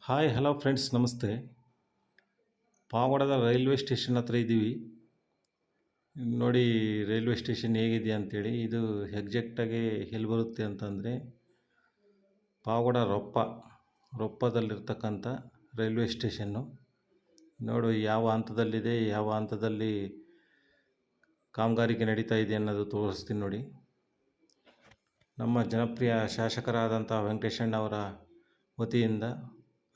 Hi hello friends, ನಮಸ್ತೆ. ಪಾವಗಡದ railway station ಹತ್ರ ಇದ್ದೀವಿ. ನೋಡಿ ರೈಲ್ವೆ ಸ್ಟೇಷನ್ ಹೇಗಿದೆ ಅಂತೇಳಿ. ಇದು ಎಕ್ಸಾಕ್ಟಾಗಿ ಎಲ್ಲಿ ಬರುತ್ತೆ ಅಂತಂದರೆ ಪಾವಗಡ ರೊಪ್ಪದಲ್ಲಿರ್ತಕ್ಕಂಥ ರೈಲ್ವೆ ಸ್ಟೇಷನ್ನು. ನೋಡು ಯಾವ ಹಂತದಲ್ಲಿದೆ, ಯಾವ ಹಂತದಲ್ಲಿ ಕಾಮಗಾರಿಕೆ ನಡೀತಾ ಇದೆ ಅನ್ನೋದು ತೋರಿಸ್ತೀನಿ ನೋಡಿ. ನಮ್ಮ ಜನಪ್ರಿಯ ಶಾಸಕರಾದಂಥ ವೆಂಕಟೇಶಣ್ಣವರ ವತಿಯಿಂದ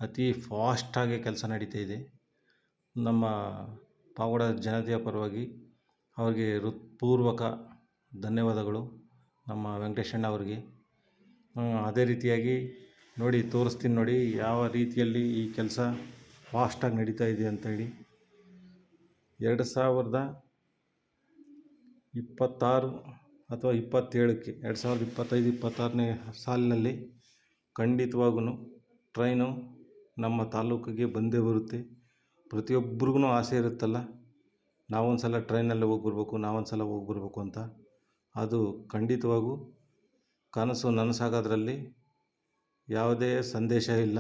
ಅತಿ ಫಾಸ್ಟಾಗಿ ಕೆಲಸ ನಡೀತಾ ಇದೆ. ನಮ್ಮ ಪಾವಗಡ ಜನತೆಯ ಪರವಾಗಿ ಅವರಿಗೆ ಹೃತ್ಪೂರ್ವಕ ಧನ್ಯವಾದಗಳು ನಮ್ಮ ವೆಂಕಟೇಶಣ್ಣ ಅವರಿಗೆ. ಅದೇ ರೀತಿಯಾಗಿ ನೋಡಿ ತೋರಿಸ್ತೀನಿ ನೋಡಿ ಯಾವ ರೀತಿಯಲ್ಲಿ ಈ ಕೆಲಸ ಫಾಸ್ಟಾಗಿ ನಡೀತಾ ಇದೆ ಅಂತೇಳಿ. 2026 ಅಥವಾ 27ಕ್ಕೆ 2025-26ನೇ ಸಾಲಿನಲ್ಲಿ ಖಂಡಿತವಾಗೂ ಟ್ರೈನು ನಮ್ಮ ತಾಲೂಕಿಗೆ ಬಂದೇ ಬರುತ್ತೆ. ಪ್ರತಿಯೊಬ್ಬರಿಗೂ ಆಸೆ ಇರುತ್ತಲ್ಲ, ನಾವೊಂದು ಸಲ ಟ್ರೈನಲ್ಲಿ ಹೋಗಿ ಬರಬೇಕು ಅಂತ. ಅದು ಖಂಡಿತವಾಗೂ ಕನಸು ನನಸಾಗೋದ್ರಲ್ಲಿ ಯಾವುದೇ ಸಂದೇಶ ಇಲ್ಲ.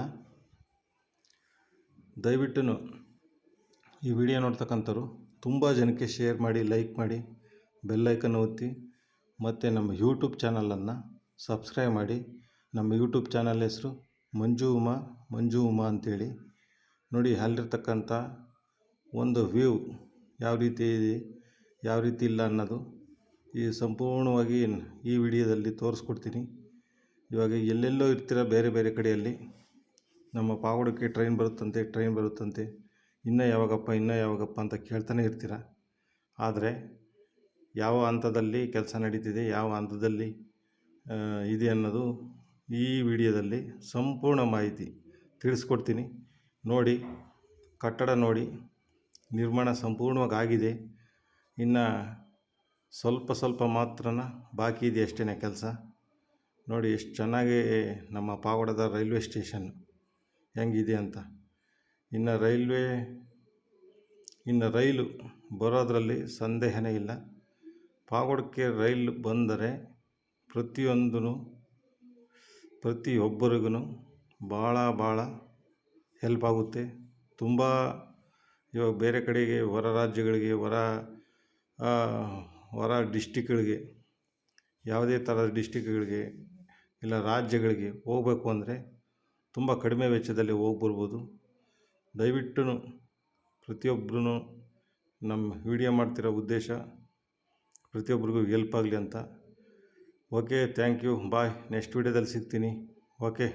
ದಯವಿಟ್ಟು ಈ ವಿಡಿಯೋ ನೋಡ್ತಕ್ಕಂಥವ್ರು ತುಂಬ ಜನಕ್ಕೆ ಶೇರ್ ಮಾಡಿ, ಲೈಕ್ ಮಾಡಿ, ಬೆಲ್ಲೈಕನ್ ಒತ್ತಿ, ಮತ್ತು ನಮ್ಮ ಯೂಟ್ಯೂಬ್ ಚಾನಲನ್ನು ಸಬ್ಸ್ಕ್ರೈಬ್ ಮಾಡಿ. ನಮ್ಮ ಯೂಟ್ಯೂಬ್ ಚಾನಲ್ ಹೆಸರು ಮಂಜು ಉಮಾ ಅಂತೇಳಿ. ನೋಡಿ ಅಲ್ಲಿರ್ತಕ್ಕಂಥ ಒಂದು ವ್ಯೂ ಯಾವ ರೀತಿ ಇದೆ, ಯಾವ ರೀತಿ ಇಲ್ಲ ಅನ್ನೋದು ಈ ಸಂಪೂರ್ಣವಾಗಿ ಈ ವಿಡಿಯೋದಲ್ಲಿ ತೋರಿಸ್ಕೊಡ್ತೀನಿ. ಇವಾಗ ಎಲ್ಲೆಲ್ಲೋ ಇರ್ತೀರ ಬೇರೆ ಬೇರೆ ಕಡೆಯಲ್ಲಿ, ನಮ್ಮ ಪಾವಗಡಕ್ಕೆ ಟ್ರೈನ್ ಬರುತ್ತಂತೆ, ಇನ್ನೂ ಯಾವಾಗಪ್ಪ ಅಂತ ಕೇಳ್ತಾನೆ ಇರ್ತೀರ. ಆದರೆ ಯಾವ ಹಂತದಲ್ಲಿ ಕೆಲಸ ನಡೀತಿದೆ, ಯಾವ ಹಂತದಲ್ಲಿ ಇದೆ ಅನ್ನೋದು ಈ ವಿಡಿಯೋದಲ್ಲಿ ಸಂಪೂರ್ಣ ಮಾಹಿತಿ ತಿಳಿಸ್ಕೊಡ್ತೀನಿ. ನೋಡಿ, ಕಟ್ಟಡ ನೋಡಿ, ನಿರ್ಮಾಣ ಸಂಪೂರ್ಣವಾಗಿ ಆಗಿದೆ. ಇನ್ನು ಸ್ವಲ್ಪ ಮಾತ್ರ ಬಾಕಿ ಇದೆ ಅಷ್ಟೇ ಕೆಲಸ. ನೋಡಿ ಎಷ್ಟು ಚೆನ್ನಾಗಿ ನಮ್ಮ ಪಾವಗಡದ ರೈಲ್ವೆ ಸ್ಟೇಷನ್ ಹೆಂಗಿದೆ ಅಂತ. ಇನ್ನು ರೈಲು ಬರೋದರಲ್ಲಿ ಸಂದೇಹನೇ ಇಲ್ಲ. ಪಾವಗಡಕ್ಕೆ ರೈಲು ಬಂದರೆ ಪ್ರತಿಯೊಬ್ಬರಿಗೂ ಭಾಳ ಹೆಲ್ಪ್ ಆಗುತ್ತೆ. ತುಂಬ ಇವಾಗ ಬೇರೆ ಕಡೆಗೆ, ಹೊರ ರಾಜ್ಯಗಳಿಗೆ, ಹೊರ ಡಿಸ್ಟಿಕ್ಗಳಿಗೆ, ಯಾವುದೇ ಥರದ ಡಿಸ್ಟಿಕ್ಗಳಿಗೆ ಇಲ್ಲ ರಾಜ್ಯಗಳಿಗೆ ಹೋಗಬೇಕು ಅಂದರೆ ತುಂಬ ಕಡಿಮೆ ವೆಚ್ಚದಲ್ಲಿ ಬರ್ಬೋದು. ದಯವಿಟ್ಟು ಪ್ರತಿಯೊಬ್ಬರೂ ನಮ್ಮ ವಿಡಿಯೋ ಮಾಡ್ತಿರೋ ಉದ್ದೇಶ ಪ್ರತಿಯೊಬ್ಬರಿಗೂ ಹೆಲ್ಪ್ ಆಗಲಿ ಅಂತ. Okay, thank you, bye. Next ವಿಡಿಯೋದಲ್ಲಿ ಸಿಗ್ತೀನಿ. ಓಕೆ.